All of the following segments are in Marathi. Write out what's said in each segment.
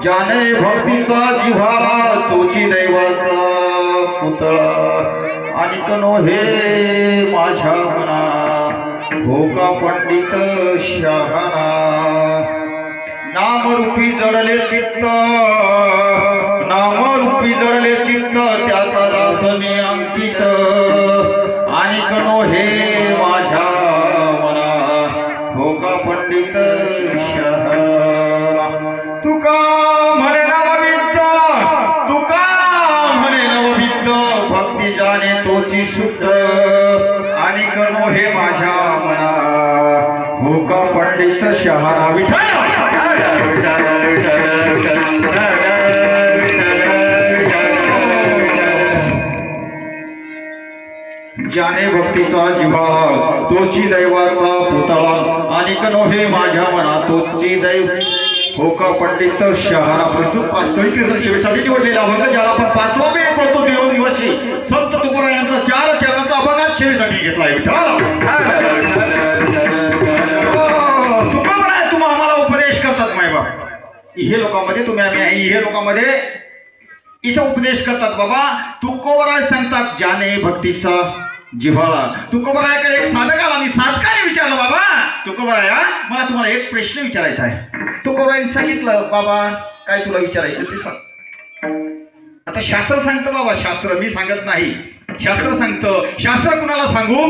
ज्याने भक्तीचा जिव्हाळा तोची दैवाचा पुतळा आणि कनो हे माझ्या मना हो का पंडित शहाणा नामरूपी जडले चित्त नामरूपी जडले चित्त त्याचा दास मी अंकित आणि कनो हे माझ्या मना हो का पंडित शहाणा तुका म्हणे नवविद्य तुका म्हणे नवविद्य भक्ती जाणे तोची शुद्ध आणि कनो हे माझ्या मना हो का पंडित शहाणा ज्याने भक्तीचा जिव्हाळा तोची दैवाचा पुतळा आणि कनो हे माझ्या मना तोची दैव हो का पंडित शहाणा प्रस्तुत वास्तविक सेवेसाठी निवडलेला अभंग ज्याला आपण 5वा वेळ पडतो देव दिवशी संत तुकाराम यांचा 4 चरणाचा अभंग सेवेसाठी घेतलाय तुकाराम तुम्ही आम्हाला उपदेश करतात मायबाप हे लोकांमध्ये तुम्ही आम्ही हे लोकांमध्ये इथे उपदेश करतात बाबा तुकोबराय सांगतात ज्याने भक्तीचा जिव्हाळा तुकोबरायाकडे एक साधक आला आणि साधकाने विचारलं बाबा तुकोबराया मला तुम्हाला एक प्रश्न विचारायचा आहे तुकोबरायाने सांगितलं बाबा काय तुला विचारायचं ते सांग आता शास्त्र सांगतं बाबा शास्त्र मी सांगत नाही शास्त्र सांगतं शास्त्र कुणाला सांगू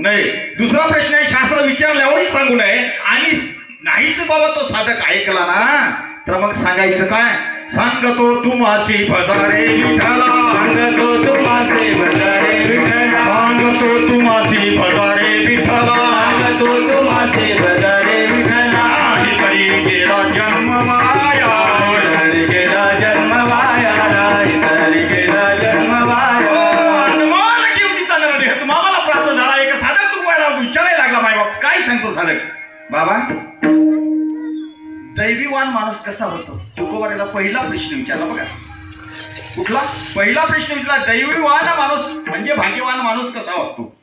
नाही दुसरा प्रश्न आहे शास्त्र विचारल्यावरही सांगू नये आणि नाहीच बाबा तो साधक ऐकला ना तर मग सांगायचं काय सांगतो तुमासी भजारे विठ्ठला सांगतो तुमासी भजारे विठ्ठला सांगतो तुमासी भजारे विठ्ठला सांगतो तुमासी भजारे विठ्ठला हरी गेला जन्म माया हरी गेला जन्म माया हरी गेला जन्म माया अनुमान किमतीचा नरदेह तुम्हाला प्राप्त झाला एक साधक तुम्हाला विचारायला लागला माय बाप काय सांगतो साधक बाबा दैवीवान माणूस कसा होतो तुकोबाराला पहिला प्रश्न विचारला बघा कुठला पहिला प्रश्न विचारला दैवीवान माणूस म्हणजे भाग्यवान माणूस कसा असतो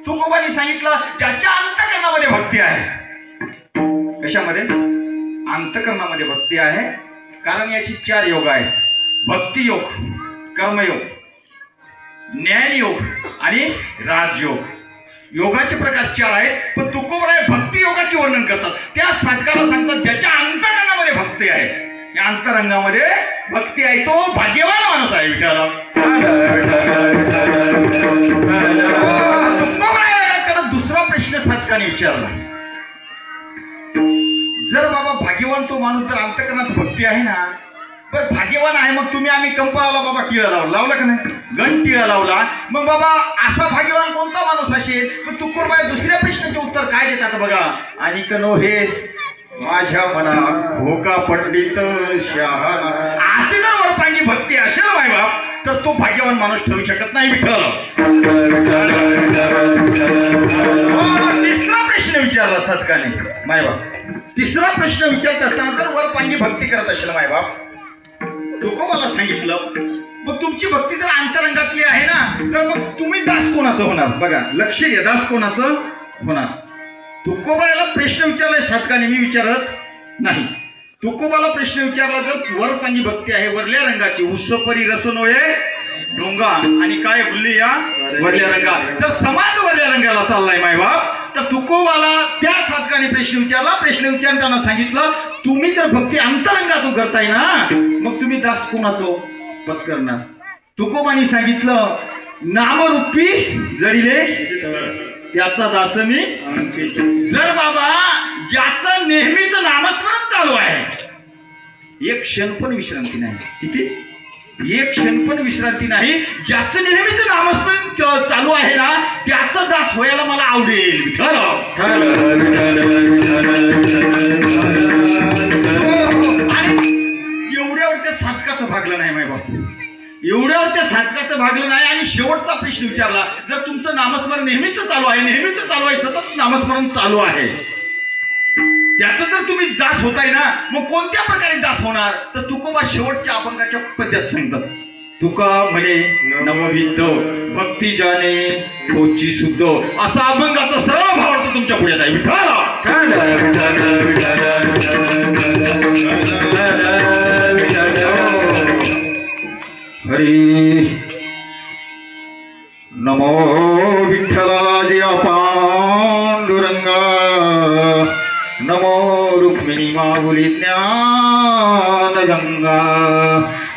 तुकोबाने सांगितलं ज्याच्या अंतःकरणामध्ये भक्ती आहे कशामध्ये अंतःकरणामध्ये भक्ती आहे कारण याची 4 योग आहेत भक्ती योग कर्मयोग ज्ञानयोग आणि राजयोग योगाचे प्रकार 4 आहेत पण तुकोबराय भक्ती योगाचे वर्णन करतात त्या साधकाला सांगतात ज्याच्या अंतःकरणामध्ये भक्ती आहे या अंतरंगामध्ये भक्ती आहे तो भाग्यवान माणूस आहे विठ्ठला तुकोबरायाकडे दुसरा प्रश्न साधकाने विचारला जर बाबा भाग्यवान तो माणूस जर अंतःकरणात भक्ती आहे ना पण भाग्यवान आहे मग तुम्ही आम्ही कंपाळाला बाबा टिळा लावला का नाही गण टिळा लावला मग बाबा असा भाग्यवान कोणता माणूस असेल पण तुकोबाराय दुसऱ्या प्रश्नाचे उत्तर काय देतात बघा आणि कनो हे माझ्या मना हो का पंडित शहाणा असे जर वरपांगी भक्ती असेल माय बाप तर तो भाग्यवान माणूस ठरू शकत नाही विठ्ठल तिसरा प्रश्न विचारला साधकाने माय बाप तिसरा प्रश्न विचारत असताना जर वरपांगी भक्ती करत असेल माय बाप तुकोबाला सांगितलं मग तुमची भक्ती जर अंतरंगातली आहे ना तर मग तुम्ही दास कोणाचं होणार बघा लक्ष द्या दास कोणाचं होणार तुकोबाला प्रश्न विचारलाय साधकाने मी विचारत नाही तुकोबाला प्रश्न विचारला जर वरपांगी भक्ती आहे वरल्या रंगाची उत्सपरी रसनोये डोंगा आणि काय बोलली या वरल्या रंगा तर समाज वरल्या रंगाला चाललाय मायबाप तर तुकोबाला त्या साधकाने प्रश्न विचारला प्रश्न विचारताना सांगितलं तुम्ही जर भक्ती अंतरंगातून करताय ना मग तुम्ही दास कोणाचं पत्करणार तुकोबाने सांगितलं नामरूपी जडिले त्याचा दास मी जर बाबा ज्याचं नेहमीच नामस्मरण चालू आहे एक क्षण पण विश्रांती नाही किती एक क्षण पण विश्रांती नाही ज्याचं नेहमीच नामस्मरण चालू आहे ना त्याचा दास व्हायला मला आवडेल आणि एवढ्यावर त्या साधकाचं भागलं नाही माय बाप एवढ्यावर त्या साधकाचं भागलं नाही आणि शेवटचा प्रश्न विचारला जर तुमचं नामस्मरण नेहमीच चालू आहे सतत नामस्मरण चालू आहे त्याचं जर तुम्ही दास होताय ना मग कोणत्या प्रकारे दास होणार तर तुकोबा शेवटच्या अभंगाच्या पद्यात सांगतात तुका म्हणे नवविद्ध भक्ती जाणे होची शुद्ध असा अभंगाचा सरळ भावार्थ तुमच्या पुढे आहे. विठाला हरी नमो विठ्ठलाजिया पांडुरंगा नमो रुक्मिणी माहुली ज्ञान गंगा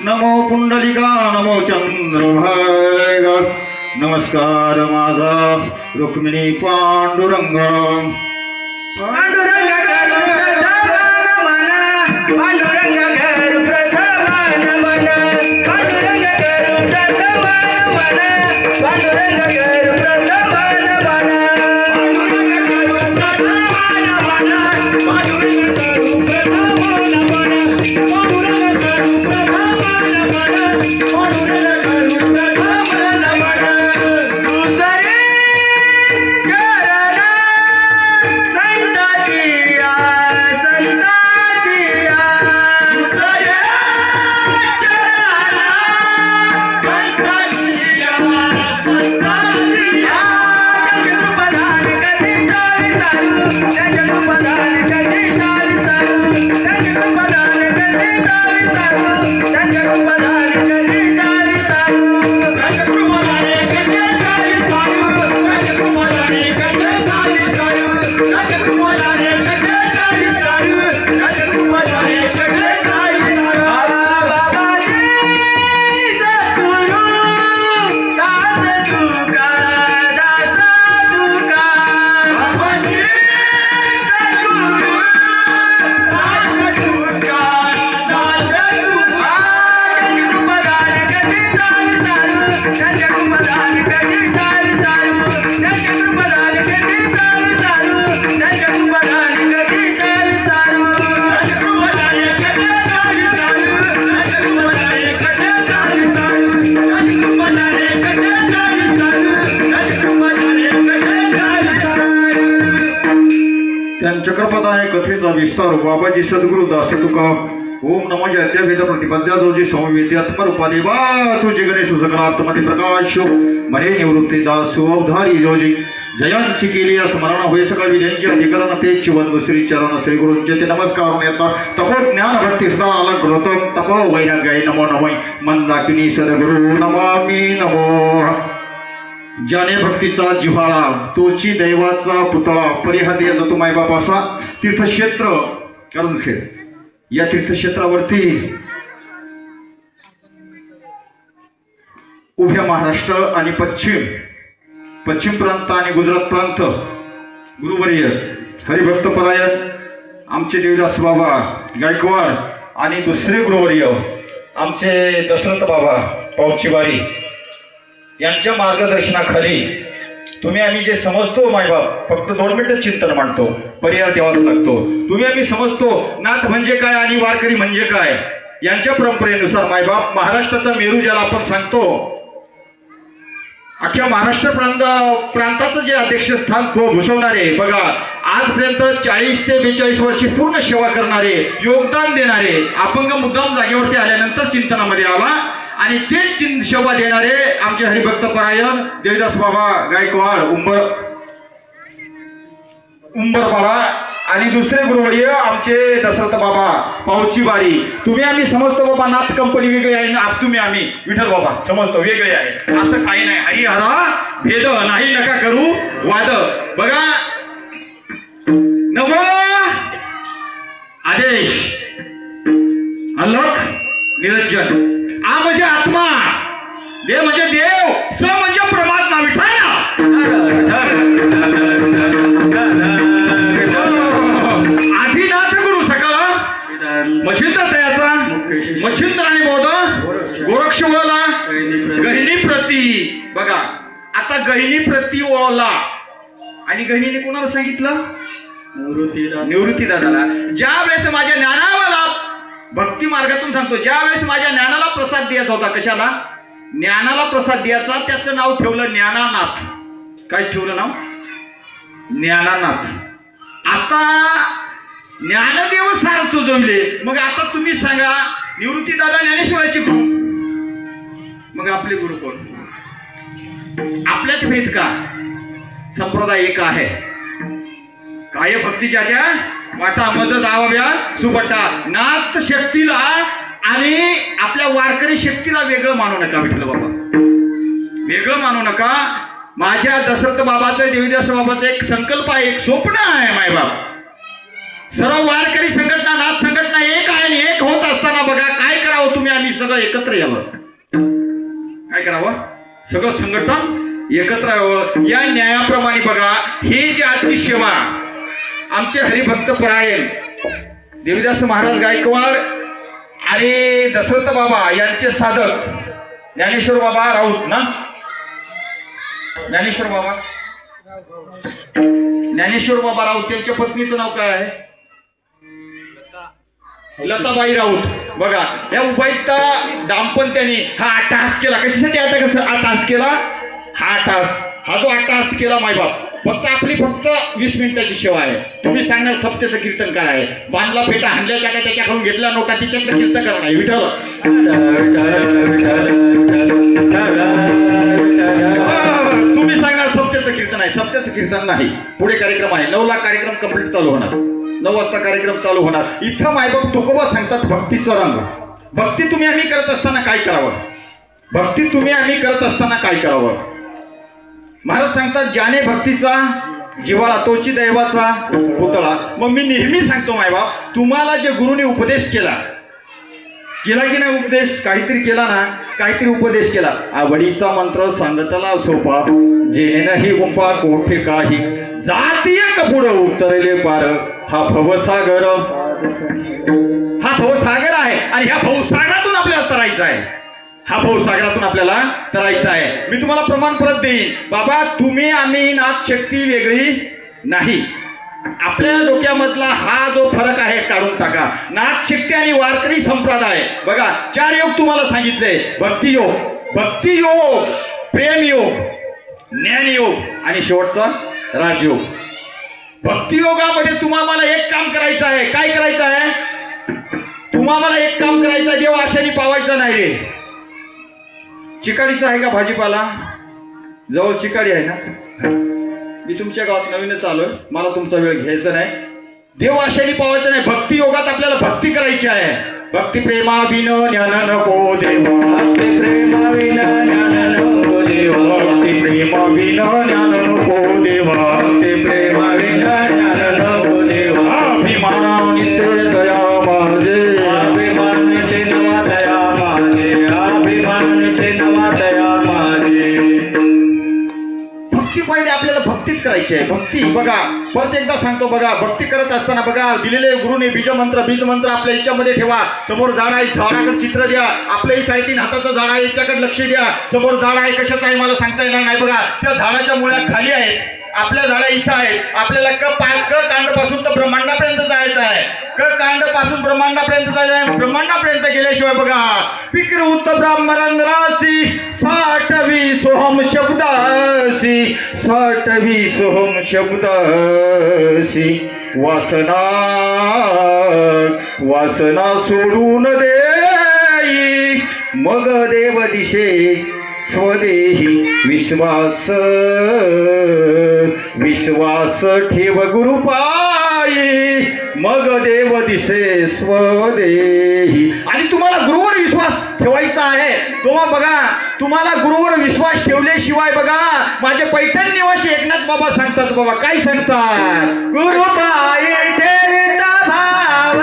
नमो पुंडलिका नमो चंद्रभागा नमस्कार माझा रुक्मिणी पांडुरंग पांडुरंग चक्रपदाने कथेचा विस्तार बाबाजी सद्गुरु दास तुका ओम नमो जयत्या वेद प्रतिपद्या जोजी समवेद्यात्म रूपादेवा तुझे गणेश सकलात्मती प्रकाश मने निवृत्ती दास अवधारी योजी जयांची केली स्मरण होय सकळ विद्यांची अधिकरण ते चिवन श्री चरण श्री गुरुंचे ते नमस्कार येता तपो ज्ञान भक्ती सदा अलंकृतम तपो वैराग्याय नमो नमः मंदाकिनी सद्गुरु नमामि नमो ज्याने भक्तीचा जिव्हाळा तोची दैवाचा पुतळा परिहार जातो मायबापासा तीर्थक्षेत्र करंजखेड या तीर्थक्षेत्रावरती उभ्या महाराष्ट्र आणि पश्चिम प्रांत आणि गुजरात प्रांत गुरुवर्य हरिभक्त परायण आमचे देवदास बाबा गायकवाड आणि दुसरे गुरुवर्य आमचे दशरथ बाबा पावचीवारी यांच्या मार्गदर्शनाखाली तुम्ही आम्ही जे समजतो मायबाप फक्त 2 मिनिटं चिंतन मांडतो परिहार देवाच लागतो तुम्ही आम्ही समजतो नाथ म्हणजे काय आणि वारकरी म्हणजे काय यांच्या परंपरेनुसार मायबाप महाराष्ट्राचा मेरू ज्याला आपण सांगतो अख्ख्या महाराष्ट्र प्रांताचं जे अध्यक्षस्थान तो भूषवणारे बघा आजपर्यंत 40 ते 42 वर्षे पूर्ण सेवा करणारे योगदान देणारे अपंग मुद्दाम जागेवरती आल्यानंतर चिंतनामध्ये आला आणि तेच सेवा देणारे आमचे हरिभक्त परायण देवदास बाबा गायकवाड उंबरपाडा आणि दुसरे गुरुवर्य आमचे दशरथ बाबा पावचीवारी तुम्ही आम्ही समजतो बाबा नाथ कंपनी वेगळी आहे ना तुम्ही आम्ही विठ्ठल बाबा समजतो वेगळे आहे असं काही नाही हरिहरा भेद नाही नका करू वाद बघा नवो आदेश अल्लोक निरंजन आ म्हणजे आत्मा देव म्हणजे देव स म्हणजे परमात्मा विठाला आदिनाथ गुरु सकळ मच्छिंद्र तयाचा मच्छिंद्र आणि बौद्ध गोरक्ष ओळला गहिनी प्रती बघा आता गहिनी प्रती ओळला आणि गहिनीने कोणाला सांगितलं निवृत्ती दादाला ज्या वेळेस माझ्या ज्ञानाला भक्ती मार्गातून सांगतो ज्या वेळेस माझ्या ज्ञानाला प्रसाद द्यायचा होता कशाला ज्ञानाला प्रसाद द्यायचा त्याचं नाव ठेवलं ज्ञानानाथ काय ठेवलं नाव ज्ञानानाथ आता ज्ञानदेव सार सुजवले मग आता तुम्ही सांगा निवृत्ती दादा ज्ञानेश्वराची गुरु मग आपले गुरु कोण? आपल्याच भेद का? संप्रदाय एक आहे. काय भक्तीच्या त्या वाटा मज दाव्या सुबटा नाथ शक्तीला आणि आपल्या वारकरी शक्तीला वेगळं मानू नका. विठ्ठल बाबा वेगळं मानू नका. माझ्या दशरथ बाबाचं देवीदास बाबाचं एक संकल्प आहे, एक स्वप्न आहे मायबाप. सर्व वारकरी संघटना नाथ संघटना एक आहे आणि एक होत असताना बघा काय करावं तुम्ही आम्ही सगळं एकत्र यावं. काय करावं? सगळं संघटन एकत्र यावं. या न्यायाप्रमाणे बघा ही जी आजची सेवा आमचे हरिभक्त परायण देवीदास महाराज गायकवाड आणि दशरथ बाबा यांचे साधक ज्ञानेश्वर बाबा राऊत ना, ज्ञानेश्वर बाबा राऊत यांच्या पत्नीचं नाव काय आहे? लताबाई राऊत. बघा या उभयता दाम्पत्याने हा अट्टहास केला. कशासाठी अट्टहास केला? हा जो अट्टहास केला मायबाप फक्त 20 मिनिटाची सेवा आहे. तुम्ही सांगणार सप्तेचं कीर्तन काय आहे? बांधला फेटा हाणल्याच्या काय त्याच्याकडून घेतला नोटा तिच्यातलं कीर्तन करा नाही. विठ्ठल तुम्ही सांगणार सप्तेचं कीर्तन आहे. सप्तेचं कीर्तन नाही. पुढे कार्यक्रम आहे. 9 ला कार्यक्रम कंप्लीट चालू होणार. 9 वाजता कार्यक्रम चालू होणार. इथं मायबाप तुकोबा सांगतात भक्तीचा रंग. भक्ती तुम्ही आम्ही करत असताना काय करावं? भक्ती तुम्ही आम्ही करत असताना काय करावं? महाराज सांगतात ज्याने भक्तीचा जिव्हाळा तोची दैवाचा पुतळा. मग मी नेहमी सांगतो मायबाप तुम्हाला जे गुरुने उपदेश केला की नाही? उपदेश काहीतरी केला ना, काहीतरी उपदेश केला. आवडीचा मंत्र सांगतला सोपा जेणे नाही गुंपा कोठे काही जातीय कपुड उतरले पार. हा भवसागर आहे आणि ह्या भवसागरातून आपल्याला तरायचं आहे. मी तुम्हाला प्रमाण परत देईन. बाबा तुम्ही आम्ही नाथ शक्ती वेगळी नाही. आपल्या डोक्यामधला हा जो फरक आहे काढून टाका. नाथ शक्ती आणि वारकरी संप्रदाय बघा 4 योग तुम्हाला सांगितले. भक्तियोग, प्रेमयोग, ज्ञानयोग आणि शेवटचा राजयोग. भक्तियोगामध्ये तुम्हाला एक काम करायचं आहे. काय करायचं आहे? तुम्हाला एक काम करायचं आहे. देव आशाने पावायचा नाही रे. चिकाडीचा आहे का भाजीपाला? जवळ चिकाडी आहे ना. मी तुमच्या गावात नवीनच आलोय. मला तुमचा वेळ घ्यायचा नाही. देव आशाने पावायचा नाही. भक्ती योगात आपल्याला भक्ती करायची आहे. भक्ती प्रेमाविन ज्ञान नको देवा. भक्ती प्रेमाविन ज्ञान नको देवा. भक्ती प्रेमाविन ज्ञान नको देवा. भक्ती प्रेमाविन ज्ञान नको देवा. अभिमान नित्य दया माझे. अभिमान नित्य नवा दया माझे. अभिमान नित्य नवा दया माझे. भक्ती पाहिजे आपल्याला. भक्तीच करायची आहे. भक्ती बघा परत एकदा सांगतो बघा भक्ती करत असताना बघा दिलेले गुरुने बीजमंत्र आपल्या याच्यामध्ये ठेवा. समोर झाड आहे झाडाकडे चित्र द्या. आपल्याही 3.5 हाताचं झाड आहे याच्याकडे लक्ष द्या. समोर झाड आहे कशाचं आहे मला सांगता येणार नाही. बघा त्या झाडाच्या मुळ्या खाली आहेत. आपल्या झाडा इथं आहेत. आपल्याला कांडापासून तर ब्रह्मांडापर्यंत जायचं आहे. कांडापासून ब्रह्मांडापर्यंत जायचं आहे. ब्रह्मांडापर्यंत गेल्याशिवाय बघा विकृत ब्राह्मण राशी 60 सोहम शब्दासी. 60 सोहम शब्दासी. वासना सोडून देई मग देव दिशे स्वदेही. विश्वास ठेव गुरुपायी मग देव दिसे स्वदेही. आणि तुम्हाला गुरुवर विश्वास ठेवायचा आहे. तेव्हा बघा तुम्हाला गुरुवर विश्वास ठेवल्याशिवाय बघा माझे पैठण निवासी एकनाथ बाबा सांगतात. बाबा काय सांगतात? गुरुपायी ठेविता भाव.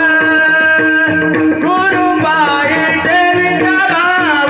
गुरुपायी ठेविता भाव.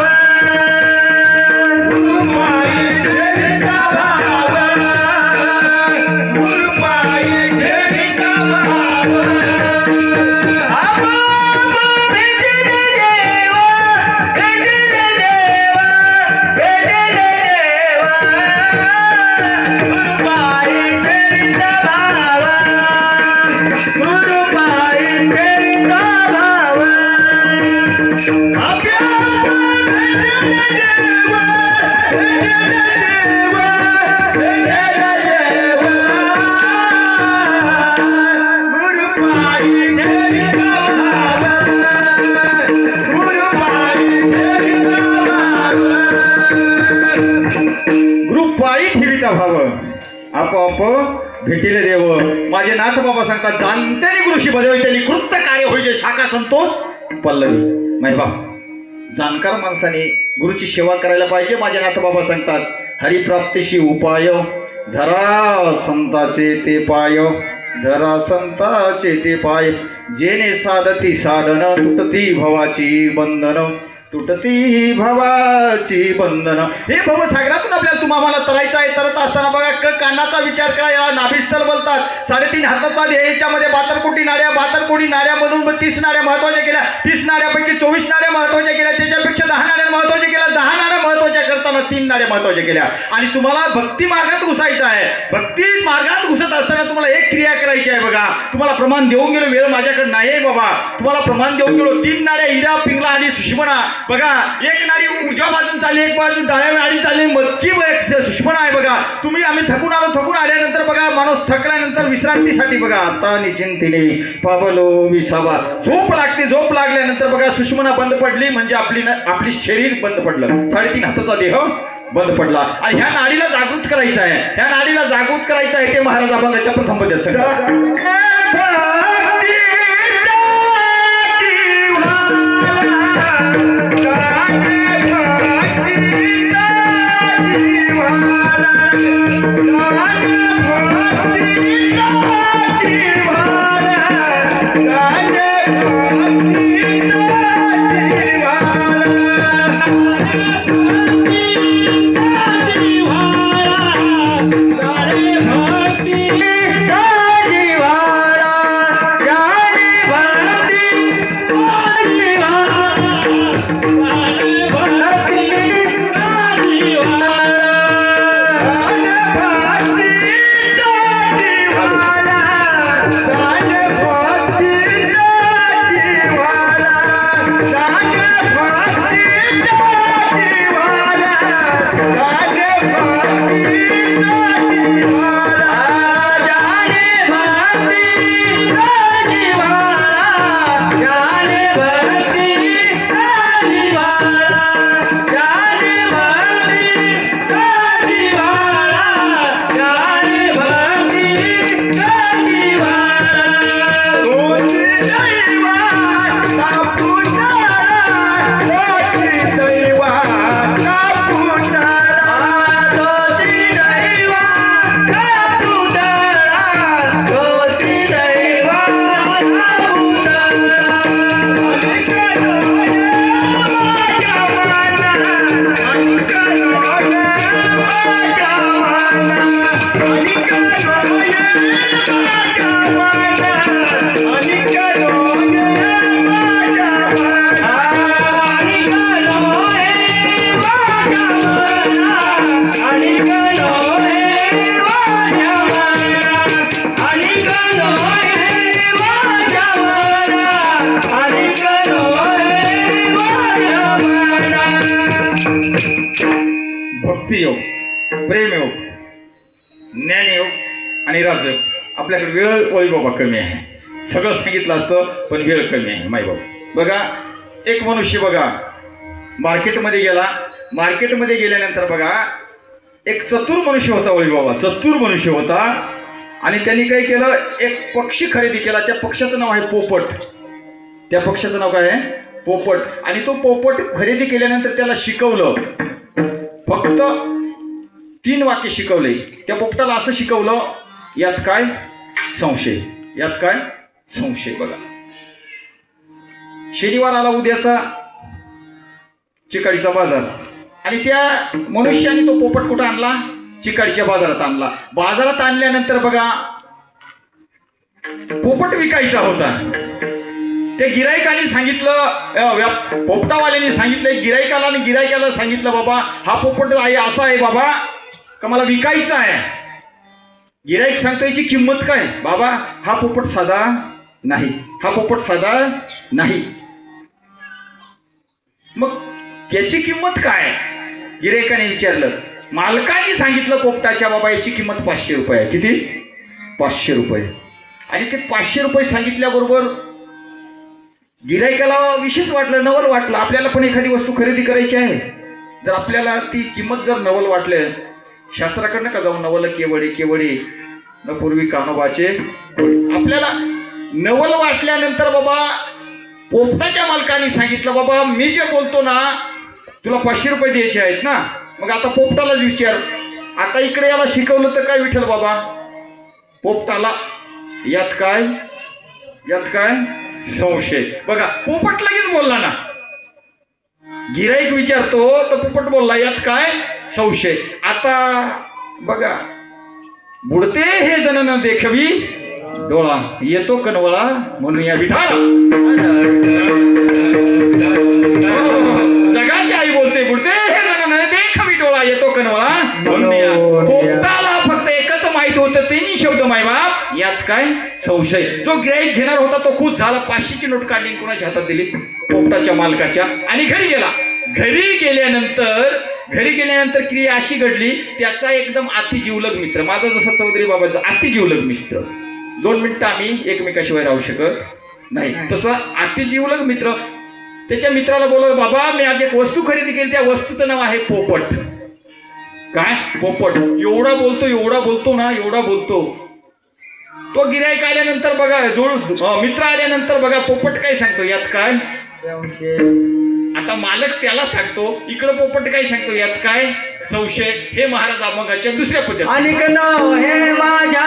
भेटीले देव माझे नाथ बाबा सांगतात जाणत्याने कृषी बजावी त्यांनी कृत्य कार्य होईजे शाखा संतोष पल्लवी माय बाप जाणकार माणसाने गुरुची सेवा करायला पाहिजे. माझे नाथ बाबा सांगतात हरिप्राप्तीशी उपाय धरा संताचे ते पाय धरा संताचे ते पाय जेने साधती साधन तुटती भवाची बंधन तुटती भवाची बंधन. हे भवसागरातून आपल्याला तुम्हाला तरायचं आहे. तरत असताना बघा कानाचा विचार करा. याला नाभिस्थल बोलतात. 3.5 हाताचा देह. याच्यामध्ये 72 कोटी नाड्या. 72 कोटी नाड्यामधून 30 नाड्या महत्वाच्या केल्या. 30 नाड्यापैकी 24 नाड्या महत्वाच्या केल्या. त्याच्यापेक्षा 10 नाड्या महत्वाच्या केल्या. 10 नाड्या महत्वाच्या करताना 3 नाड्या महत्वाच्या केल्या. आणि तुम्हाला भक्ती मार्गात घुसायचं आहे. भक्ती मार्गात घुसत असताना तुम्हाला एक क्रिया करायची आहे. बघा तुम्हाला प्रमाण देऊन गेलो. वेळ माझ्याकडे नाही बाबा. तुम्हाला प्रमाण देऊन गेलो. 3 नाड्या इंद्रा पिंगला आणि सुषमना. बघा एक नाडी उजव्या बाजून चालली एक बाजू डाव्या नाडी चालली मच्छी सुषमना आहे. बघा तुम्ही आम्ही थकून आल्यानंतर बघा माणूस थकल्यानंतर विश्रांतीसाठी बघा आता निचिंतीने पावलो विसावा झोप लागते. झोप लागल्यानंतर बघा सुषमना बंद पडली म्हणजे आपली शरीर बंद पडलं. 3.5 हाताचा देह बंद पडला. आणि ह्या नाडीला जागृत करायचं आहे. ह्या नाडीला जागृत करायचं आहे ते महाराज अभंगाच्या प्रथम पद्यात सांगतात. भक्तियोग, प्रेमयोग, ज्ञानयोग आणि राजयोग. आपल्याकडे वेळ वैभव कमी आहे. सगळं सांगितलं असतं पण वेळ कमी आहे माईबाबा. बघा एक मनुष्य बघा मार्केटमध्ये गेला. मार्केटमध्ये गेल्यानंतर बघा एक चतुर मनुष्य होता वैभवा. चतुर मनुष्य होता आणि त्यांनी काय केलं एक पक्षी खरेदी केला. त्या पक्षाचं नाव आहे पोपट. त्या पक्षाचं नाव काय आहे पोपट. आणि तो पोपट खरेदी केल्यानंतर त्याला शिकवलं. फक्त 3 वाक्य शिकवले. त्या पोपटाला असं शिकवलं यात काय संशय. यात काय संशय. बघा शनिवार आला उद्याचा चिकाडीचा बाजार आणि त्या मनुष्याने तो पोपट कुठं आणला चिकाडीच्या बाजारात आणला. बाजारात आणल्यानंतर बघा पोपट विकायचा होता. ते गिराईकाने सांगितलं पोपटावाल्याने सांगितलं गिराईकाला आणि गिराईकाला सांगितलं बाबा हा पोपट आहे असा आहे बाबा का मला विकायचा आहे. गिराईक सांगतो याची किंमत काय बाबा हा पोपट साधा नाही. हा पोपट साधा नाही. मग याची किंमत काय गिराईकाने विचारलं. मालकाने सांगितलं पोपटाच्या बाबा याची किंमत 500 रुपये आहे. किती 500 रुपये. आणि ते 500 रुपये सांगितल्याबरोबर गिराईकाला विशेष वाटलं नवल वाटलं. आपल्याला पण एखादी वस्तू खरेदी करायची आहे. जर आपल्याला ती किंमत जर नवल वाटलं शास्त्राकडनं का जाऊ नवल केवढे केवढे न पूर्वी कानोबाचे आपल्याला नवल वाटल्यानंतर बाबा पोपटाच्या मालकाने सांगितलं बाबा मी जे बोलतो ना तुला 500 रुपये द्यायचे आहेत ना. मग आता पोपटालाच विचार, आता इकडे याला शिकवलं तर काय विठ्ठल बाबा पोपटाला यात काय संशय. बघा पोपट लगेच बोलला ना, गिराईक विचारतो तर पोपट बोलला यात काय संशय. आता बघा बुडते हे जण न देखवी डोळा येतो कनवळा म्हणून या विठाला. जगाची आई बोलते बुडते हे जण न देखवी डोळा येतो कनवळा म्हणून या. पोपटाला फक्त एकच माहित होतं, 3 शब्द मायबाप यात काय संशय. जो गिराईक घेणार होता तो खुश झाला, 500ची नोट काढली कोणाच्या हातात दिली, पोपटाच्या मालकाच्या, आणि घरी गेला. घरी गेल्यानंतर क्रिया अशी घडली, त्याचा एकदम अतिजीवलग मित्र, माझा जसा चौधरी बाबाचा अतिजीवलग मित्र, 2 मिनिटं आम्ही एकमेकाशिवाय राहू शकत नाही, तसा अतिजीवलग मित्र त्याच्या मित्राला बोलवलं, बाबा मी आज एक वस्तू खरेदी केली, त्या वस्तूचं नाव आहे पोपट. काय पोपट? एवढा बोलतो ना. तो गिराईक आल्यानंतर बघा, मित्र आल्यानंतर बघा पोपट काय सांगतो यात काय. आता मालक त्याला सांगतो, इकडं पोपट काय सांगतो यात काय संशय. हे महाराज अभंगाच्या दुसऱ्या पद्धती. आणि हे माझ्या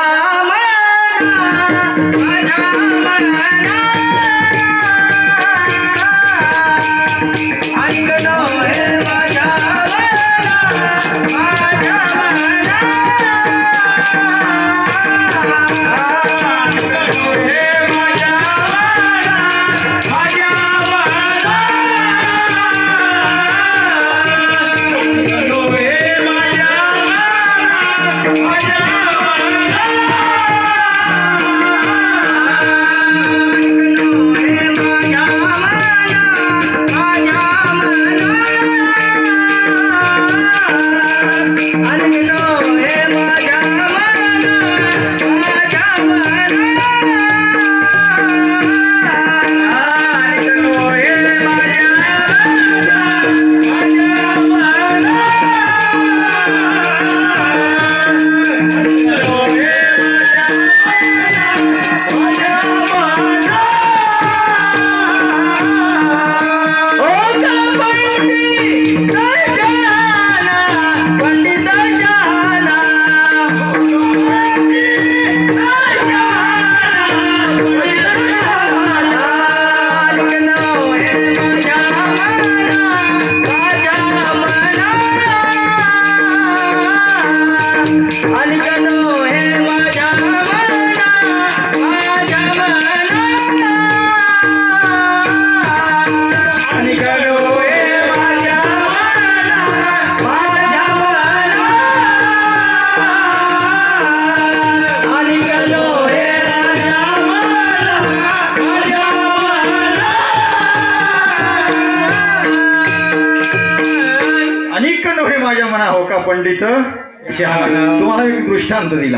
पंडित तुम्हाला एक दृष्टांत दिला.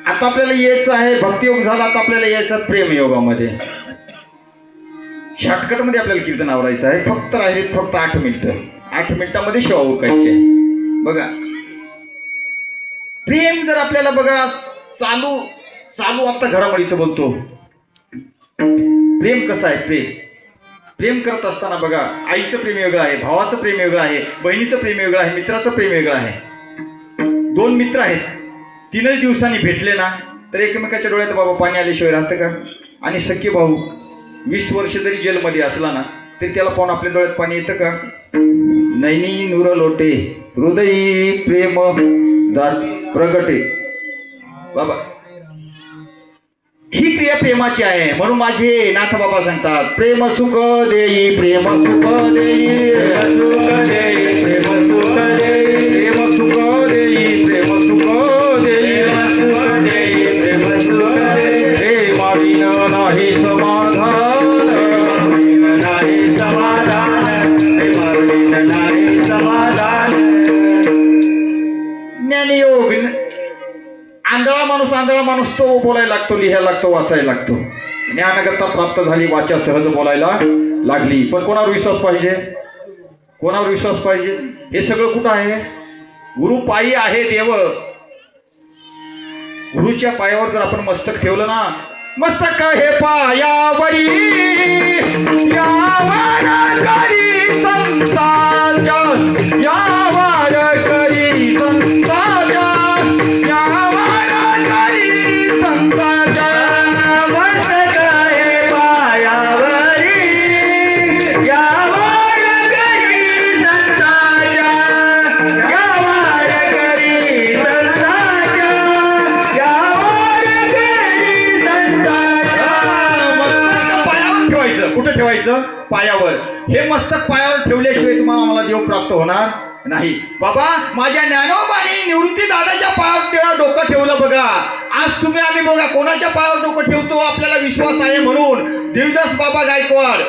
आता आपल्याला यायचं आहे भक्तियोग झाला, आता आपल्याला यायचं प्रेमयोगामध्ये. शॉर्टकट मध्ये आपल्याला कीर्तन आवरायचं आहे. फक्त 8 मिनिटं. 8 मिनिटांमध्ये शेवा उरकायचे. बघा प्रेम जर आपल्याला बघा चालू आता घडामोडीचं बोलतो. प्रेम कसं आहे? प्रेम करत असताना बघा आईचं प्रेम वेगळं आहे, भावाचं प्रेम वेगळं आहे, बहिणीचं प्रेम वेगळं आहे, मित्राचं प्रेम वेगळं आहे. 2 मित्र आहेत, 3 दिवसांनी भेटले ना तर एकमेकाच्या डोळ्यात बाबा पाणी आल्याशिवाय राहतं का? आणि सख्खे भाऊ 20 वर्ष जरी जेलमध्ये असला ना तरी त्याला पाहून आपल्या डोळ्यात पाणी येतं का? नैनी नूर लोटे हृदयी प्रेम प्रगटे. बाबा ही क्रिया प्रेमाची आहे. म्हणून माझे नाथ बाबा सांगतात, प्रेम सुख देई, प्रेम सुख देई, सुख देई, प्रेम सुख देई, प्रेम सुख देई, प्रेम सुख देई, सुख देई, प्रेम सुख देई. प्रेमाविन नाही समाधान, नाही समाधान, प्रेमाविन नाही समाधान. ज्ञानयोग आंधळा माणूस तो बोलायला लागतो, लिहायला लागतो, वाचायला लागतो. ज्ञानगता प्राप्त झाली, वाचा सहज बोलायला लागली. पण कोणावर विश्वास पाहिजे? कोणावर विश्वास पाहिजे? हे सगळं कुठं आहे? गुरु पायी आहे देव. गुरुच्या पायावर जर आपण मस्तक ठेवलं ना, मस्तक हे पायावरी यावर करी संताच्या, यावर करी संताच्या, यावर करी संताच्या. मस्तक हे पायावरी यावर करी संताच्या, यावर करी संताच्या, यावर करी संताच्या. मस्तक पायावर ठेवायचं. कुठं ठेवायचं? पायावर. हे मस्तक पायावर ठेवल्याशिवाय तुम्हाला मला देव प्राप्त होणार नाही. बाबा, माझ्या ज्ञानोबाने निवृत्ती दादाच्या पायावर डोकं ठेवलं बघा. आज तुम्ही आम्ही बघा कोणाच्या पायावर डोकं ठेवतो, आपल्याला विश्वास आहे म्हणून. देवदास बाबा गायकवाड,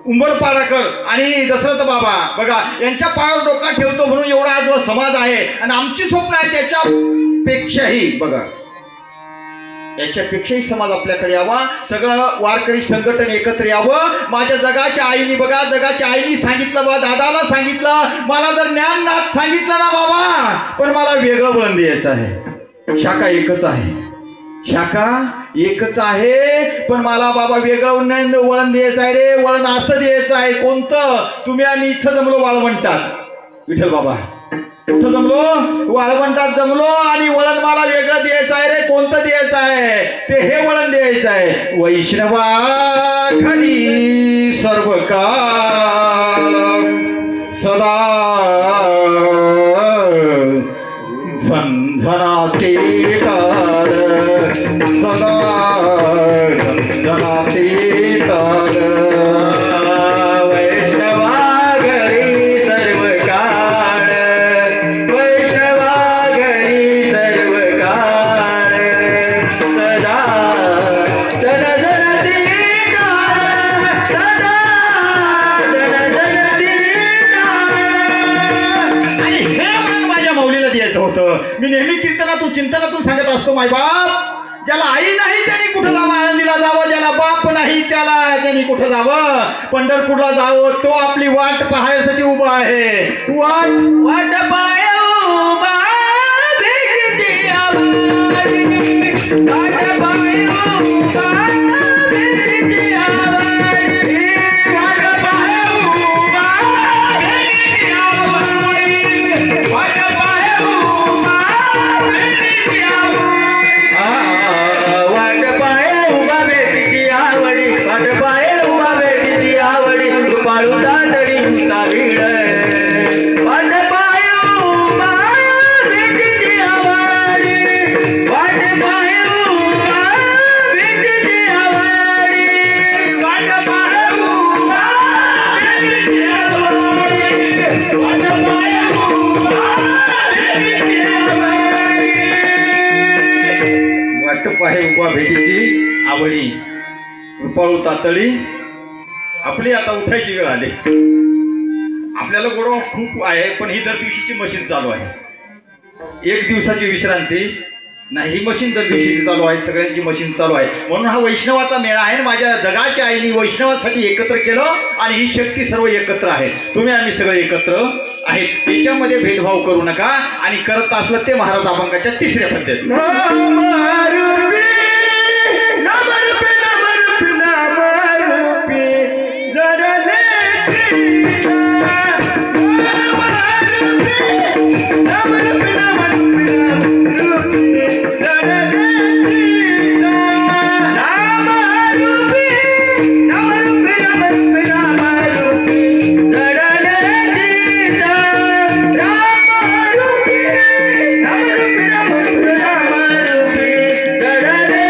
उंबरपाडाकर आणि दशरथ बाबा बघा यांच्या पायावर डोकं ठेवतो म्हणून एवढा आज जो समाज आहे. आणि आमची स्वप्न आहे त्याच्यापेक्षाही बघा, याच्यापेक्षाही समाज आपल्याकडे यावा. सगळं वारकरी संघटन एकत्र यावं. माझ्या जगाच्या आईनी बघा, जगाच्या आईनी सांगितलं बा, दादाला सांगितलं, मला जर ज्ञाननाथ सांगितलं ना बाबा, पण मला वेगळं वळण द्यायचं आहे. शाखा एकच आहे, शाखा एकच आहे, पण मला बाबा वेगळं वळण द्यायचं आहे रे. वळण असं द्यायचं आहे. कोणतं? तुम्ही आम्ही इथं जमलो वाळवंटात, विठ्ठल बाबा कुठं जमलो? वाळवंटात जमलो. आणि वळण मला वेगळं द्यायचं आहे रे. कोणतं द्यायचं आहे? ते हे वळण द्यायचं आहे. वैष्णवा खरी सर्व काळ सदा झंझनाते तार, सदा झंझनाते तार. वैष्णवा घरी सर्व काळ, वैष्णवा घरी सर्व काळ, सदा जनजनती काळ, सदा जनजनती काळ. आणि हे वळण माझ्या माऊलीला द्यायचं होतं. मी नेहमी कीर्तनातून चिंतनातून सांगत असतो, माय बाप, ज्याला आई नाही त्यांनी कुठं जावं, आळंदीला जावं. ज्याला बाप नाही त्याला त्यांनी कुठं जावं, पंढरपूरला जावं. तो आपली वाट पाहायसाठी उभा आहे. वाट पाय उभा भेटीची आवारी, वाट पाय उभा भेटीची आवारी, वाट पाय उभा भेटीची आवारी, वाट पाय उभा भेटीची आवारी. वाट पाय उभा भेटीची आवडी, वाट पाय उभा भेटीची आवडी, कृपाळू दातडी सावीड. वाट पाय उभा भेटीची आवडी, वाट पाय उभा भेटीची आवडी, वाट पाय उभा भेटीची आवडी, वाट पाय उभा भेटीची आवडी. वाट पाहे उभा भेटीची आवडी, कृपाळू तातडी. आपली आता उठायची वेळ आली. आपल्याला गोडवा खूप आहे, पण ही दर दिवशीची मशीन चालू आहे. एक दिवसाची विश्रांती नाही, ही मशीन दर दिवशीची चालू आहे. सगळ्यांची मशीन चालू आहे. म्हणून हा वैष्णवाचा मेळा आहे. माझ्या जगाच्या आईने वैष्णवासाठी एकत्र केलं आणि ही शक्ती सर्व एकत्र आहे. तुम्ही आम्ही सगळे एकत्र आहेत. याच्यामध्ये भेदभाव करू नका. आणि करत असलं ते महाराज अभंगाच्या तिसऱ्या पद्धत. नामरूपी, नामरूपी, नामरूपी, नामरूपी, जडले कृष्णा. नामरूपी, नामरूपी, नामरूपी, नामरूपी, जडले कृष्णा. नामरूपी, नामरूपी, नामरूपी, नामरूपी, जडले कृष्णा. नामरूपी, नामरूपी, नामरूपी, नामरूपी, जडले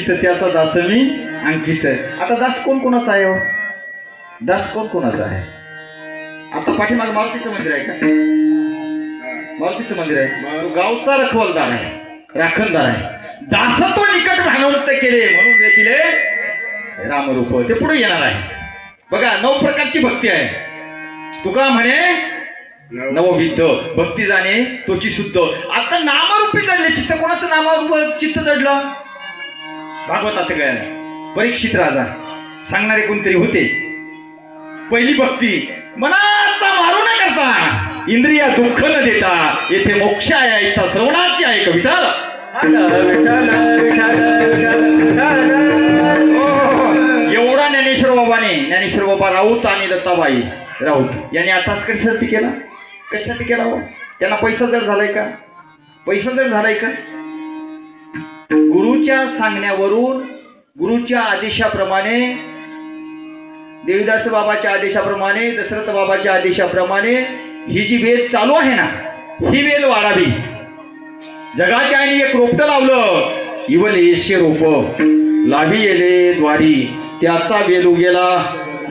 चित्त त्याचा दास मी अंकित. आता दास कोण कोणाचा आहे हो? दास कोण कोणाचा आहे? आता पाठीमाग मारुतीचं मंदिर आहे का? मारुतीचं मंदिर आहे. तो गावचा रखवालदार आहे, राखणदार आहे. दासत्व निकट भानवंत केले म्हणून देखील रामरूप ते पुढे येणार आहे. बघा 9 प्रकारची भक्ती आहे. तुका म्हणे नवविध भक्ती जाणे तोची शुद्ध. आता नामरूपी जडले चित्त. कोणाचं नामारूप चित्त जडलं? भागवतात गळ्याला परीक्षित राजा सांगणारे कोणतरी होते. पहिली भक्ती मनाचा मारू न करता, इंद्रिया दुःख न देता, येथे मोक्ष आहे इथं श्रवणाची आहे कविता. एवढा ज्ञानेश्वर बाबा राऊत आणि दत्ताबाई राऊत यांनी अर्थास कशासाठी केला? कशासाठी केला हो? त्यांना पैसा जर झालाय का? पैसा जर झालाय का? गुरुच्या सांगण्यावरून, गुरुच्या आदेशाप्रमाणे, देवीदास बाबाच्या आदेशाप्रमाणे, दशरथ बाबाच्या आदेशाप्रमाणे ही जी वेल चालू आहे ना, ही वेल वाढावी. जगाच्या आईने एक रोपटं लावलं, इवलेशे रोप लाभी येले द्वारी, त्याचा वेलू गेला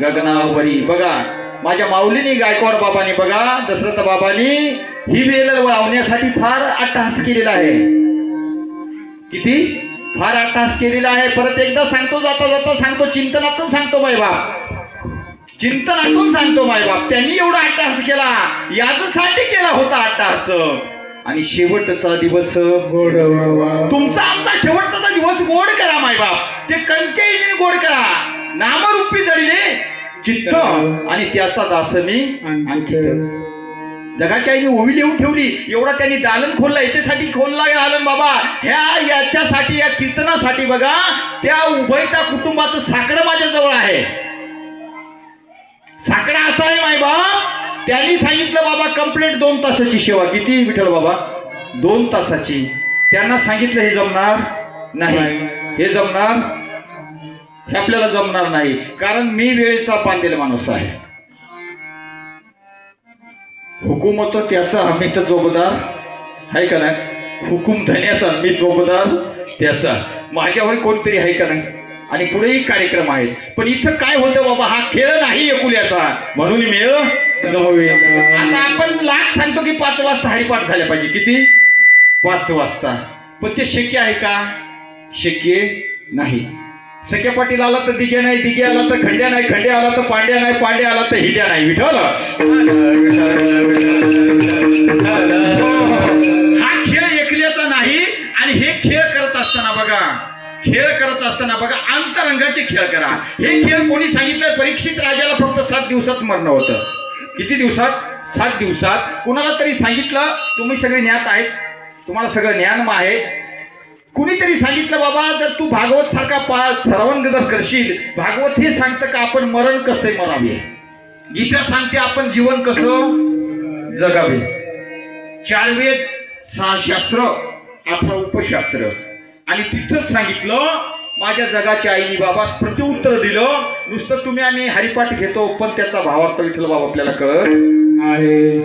गगनावरी. बघा माझ्या माऊलीने गायकवाड बाबांनी, बघा दशरथ बाबांनी ही वेल लावण्यासाठी फार अट्टहास केलेला आहे. किती फार अट्टहास केलेला आहे. परत एकदा सांगतो, जाता जाता सांगतो, चिंतनातून सांगतो मायबाप, चिंतनातून सांगतो मायबाप. त्यांनी एवढा अट्टहास केला, याच्यासाठी केला होता अट्टहास. आणि शेवटचा दिवस गोड व्हावा. तुमचा आमचा शेवटचा दिवस गोड करा मायबाप. ते कंचेने गोड करा. नामरूपी जडले चित्त आणि त्याचा दास मी अंकित. जगाच्या आईने ओवी लिहून ठेवली. एवढा त्यांनी दालन खोलला. याच्यासाठी खोलला दालन बाबा, याच्यासाठी, या कीर्तनासाठी. बघा त्या उभयता कुटुंबाचं साकडं माझ्या जवळ आहे. साकडा असा आहे मायबाप, त्यांनी सांगितलं बाबा कंप्लेंट 2 तासाची सेवा. किती विठ्ठल बाबा? 2 तासाची. त्यांना सांगितलं हे जमणार नाही, हे जमणार, हे आपल्याला जमणार नाही, कारण मी वेळेचा बांधलेला माणूस आहे. हुकुम होतो त्याचा आम्ही तर जोबदार आहे का नाही? हुकुम धन्याचा मी जोबदार त्याचा. माझ्यावर कोणतरी आहे का नाही? आणि पुढेही कार्यक्रम आहेत. पण इथं काय होतं बाबा, हा खेळ नाही एकुल्याचा, म्हणून मेळ जमवे. आता आपण लाख सांगतो की 5 वाजता हरिपाठ झाल्या पाहिजे. किती? 5 वाजता. पण ते शक्य आहे का? शक्य नाही. सख्या पाटील आला तर दिग्या नाही, दिग्या आला तर खंड्या नाही, खंड्या आला तर पांड्या नाही, पांड्या आला तर हिड्या नाही. विठ्ठल हा खेळ एकल्याचा नाही. आणि हे खेळ करत असताना बघा, खेळ करत असताना बघा अंतरंगाचे खेळ करा. हे खेळ कोणी सांगितलं? परीक्षित राजाला फक्त 7 दिवसात मरण होतं. किती दिवसात? 7 दिवसात. कुणाला तरी सांगितलं, तुम्ही सगळे ज्ञात आहेत, तुम्हाला सगळं ज्ञान आहे. कुणीतरी सांगितलं बाबा जर तू भागवत सारखा श्रवण जर करशील, भागवत हे सांगतं का आपण मरण कसे मरावे, गीता सांगते आपण जीवन कसं जगावे. 4 वेद, 6 शास्त्र, 18 उपशास्त्र. आणि तिथंच सांगितलं माझ्या जगाच्या आईनी बाबा प्रत्युत्तर दिलं. नुसतं तुम्ही आम्ही हरिपाठ घेतो, पण त्याचा भावार्थ विठ्ठल बाबा आपल्याला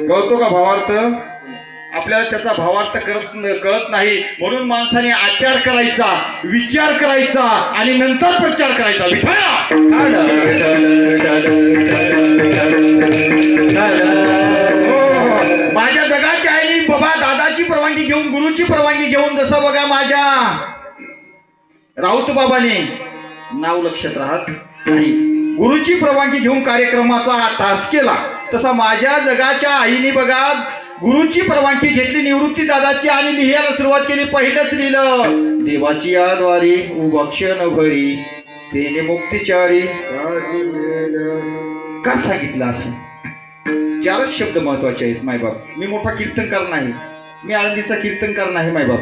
कळतो का? भावार्थ आपल्याला त्याचा भावार्थ कळत नाही. म्हणून माणसाने आचार करायचा, विचार करायचा आणि नंतर प्रचार करायचा. माझ्या जगाच्या आईने बाबा दादाची परवानगी घेऊन, गुरुची परवानगी घेऊन, जसं बघा माझ्या राऊत बाबाने, नाव लक्षात राहत नाही, गुरुची परवानगी घेऊन कार्यक्रमाचा तास केला, तसा माझ्या जगाच्या आईने बघा गुरुची परवानगी घेतली, निवृत्ती दादाची, आणि लिहायला सुरुवात केली. पहिलंच लिहिलं, देवाची याद्वारी उभक्षण भरी तेने मुक्तिचारी. का सांगितलं असं? 4च शब्द महत्वाचे आहेत मायबाप. मी मोठा कीर्तनकार नाही, मी आळंदीचा कीर्तनकार नाही मायबाप,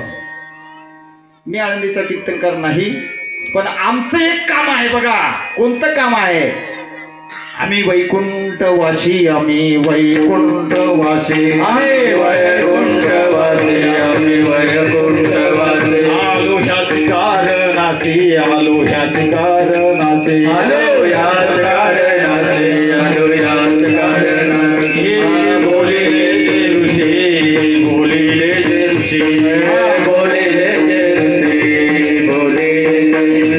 मी आळंदीचा कीर्तनकार नाही. पण आमचं एक काम आहे बघा. कोणतं काम आहे? आम्ही वैकुंठवासी, आम्ही वैकुंठवासी, आम्ही वैकुंठवासी, आम्ही वैकुंठवासी. आलो ह्याच कारणाची, आलो ह्याच कारणाची, आलो ह्याच कारणाची, आलो ह्याच कारणाची. बोलिले ते ऋषी, बोलिले ते ऋषी, बोलिले ते ऋषी, बोलिले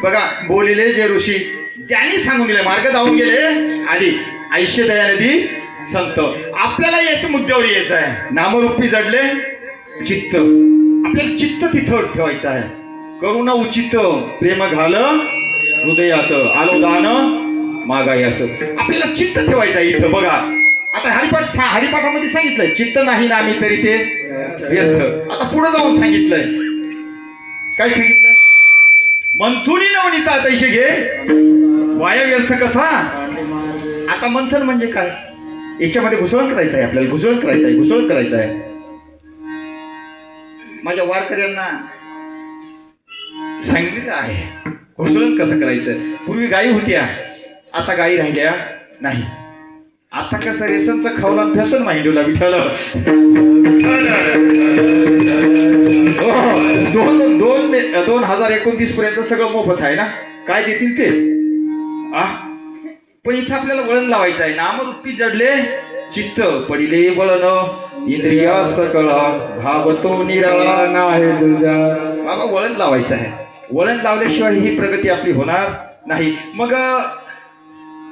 बघा बोलिले जे ऋषी त्यांनी सांगून दिले, मार्ग धावून गेले आधी ऐशे दयानदी संत. आपल्याला याच्या मुद्द्यावर यायचं आहे. नामरूपी जडले चित्त, आपल्याला चित्त तिथं ठेवायचं आहे. करुणा उचित प्रेम घाल हृदयात, आलो दान मागाय असं आपल्याला चित्त ठेवायचं आहे इथं. बघा आता हरिपाठामध्ये सांगितलंय चित्त नाही ना आम्ही तरी ते व्यर्थ. आता पुढे जाऊन सांगितलंय, काय सांगितलं? मंथुनी नवनीता तैसे घे वाया व्यर्थ कथा. आता मंथन म्हणजे काय? याच्यामध्ये घुसळण करायचं आहे आपल्याला, घुसळण करायचं आहे. माझ्या वारकऱ्यांना सांगितलं आहे घुसळण कसं करायचं. पूर्वी गायी होत्या, आता गायी राहिल्या नाही. आता कसं रेशनचं खावला फेसन माहिंडूला विठ्ठल. 2029 पर्यंत सगळं मोफत आहे ना, काय देतील ते. पण इथं आपल्याला वळण लावायचं आहे. नामरूपी जडले चित्त पडिले वळण, इंद्रिया सकळ भावतो निराळा नाही तुझा. बाबा वळण लावायचं आहे. वळण लावल्याशिवाय ही प्रगती आपली होणार नाही. मग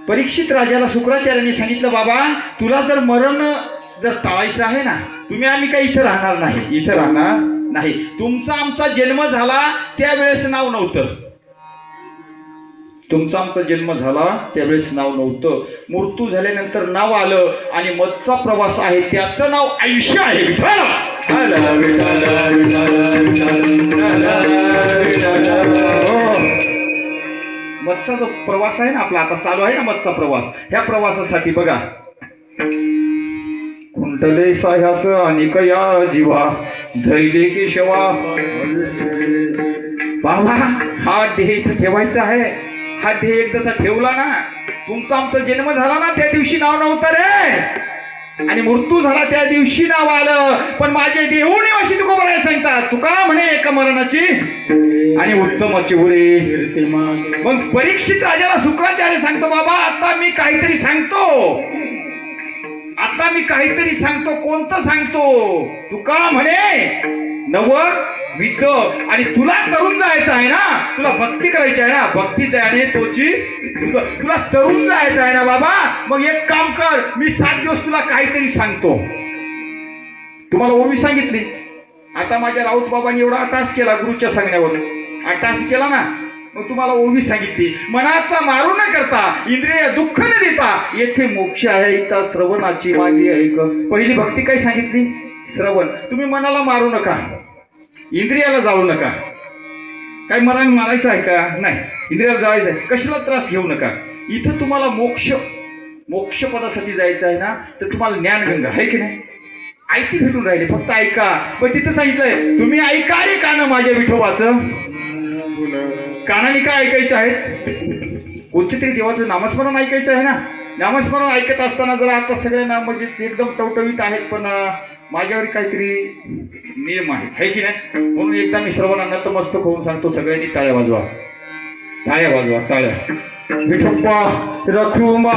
परीक्षित राजाला शुक्राचार्यांनी सांगितलं, बाबा तुला जर मरण जर टाळायचं आहे ना, आम्ही काही इथं राहणार नाही. तुमचा आमचा जन्म झाला त्यावेळेस नाव नव्हतं. मृत्यू झाल्यानंतर नाव आलं आणि मधचा प्रवास आहे त्याचं नाव आयुष्य आहे. मधचा जो प्रवास आहे ना आपला आता चालू आहे ना मधचा प्रवास, ह्या प्रवासासाठी बघा कुंडले साह्यास अनेक या जीवा धैले केशवा. बाबा हा देह इथं ठेवायचा आहे. हा देह एकदाचा ठेवला ना, तुमचा आमचा जन्म झाला ना त्या दिवशी नाव नव्हतं रे, आणि मृत्यू झाला त्या दिवशी नाव आलं. पण माझे देऊनी अशी तुका बरं सांगतात, तुका म्हणे एका मरणाची आणि उत्तमाची उरे. मग परीक्षित राजाला शुक्राचार्य सांगतो, बाबा आता मी काहीतरी सांगतो. कोणतं सांगतो? तुका म्हणे नव विद्य, आणि तुला तरुण जायचं आहे ना, तुला भक्ती करायची आहे ना, भक्तीच आहे आणि तोची तुला तरुण जायचं आहे ना बाबा. मग एक काम कर, मी 7 दिवस तुला काहीतरी सांगतो. तुम्हाला ओवी सांगितली. आता माझ्या राऊत बाबांनी एवढा अटास केला गुरुच्या सांगण्यावर, अटास केला ना, मग तुम्हाला ओवी सांगितली. मनाचा मारू न करता, इंद्रिय दुःख न देता, येथे मोक्ष आहे इथं श्रवणाची माझी ऐक. पहिली भक्ती काय सांगितली? श्रवण. तुम्ही मनाला मारू नका, इंद्रियाला जाळू नका. काय मनाने मारायचं आहे का? नाही. इंद्रियाला जायचं आहे, कशाला त्रास घेऊ नका. इथं तुम्हाला मोक्ष पदासाठी जायचं आहे ना, तर तुम्हाला ज्ञानगंगा आहे की नाही, ऐकती भेटून राहिले, फक्त ऐका. पण तिथं सांगितलंय तुम्ही ऐका रे कान माझ्या विठोबाचं. कानाने काय ऐकायचं आहे? कोणत्या तरी देवाचं नामस्मरण ऐकायचं आहे ना. नामस्मरण ऐकत असताना जरा आता सगळ्यांना म्हणजे एकदम टवटवीत आहेत, पण माझ्यावर काहीतरी नियम आहे की नाही. म्हणून एकदा मी सर्वांना नतमस्तक होऊन सांगतो, सगळ्यांनी टाळ्या वाजवा. विठोबा रखुमा